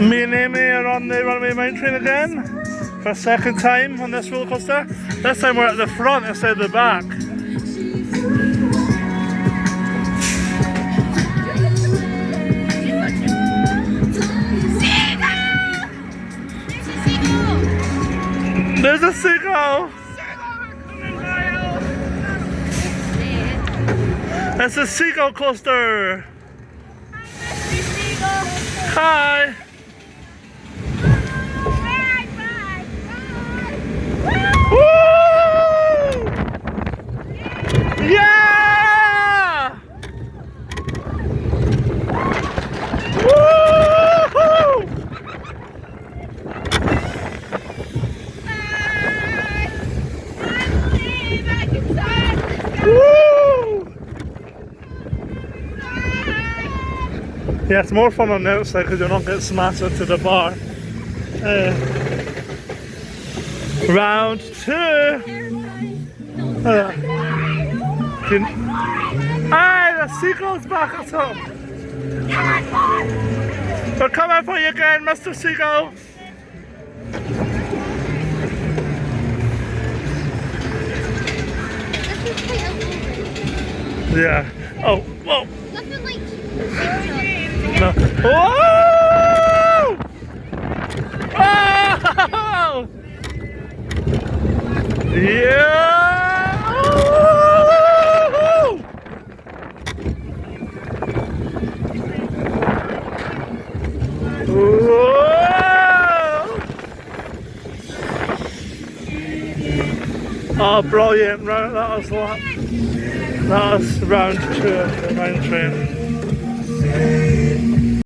Me and Amy are on the runaway mine train again for a second time on this roller coaster. This time we're at the front instead of the back. There's a seagull! It's a seagull coaster! Hi! Woo! Yeah! Woo! Woo! Yeah, it's more fun on the outside because you're not getting smashed into the bar. Round 2. Hey, the seagull's back at top. We're coming for you again, Mr. Seagull. Yeah. Oh, whoa. Nothing like No. Whoa! Oh! Yeah! Whoa! Oh, brilliant! That was what? That was round 2 of the mine train.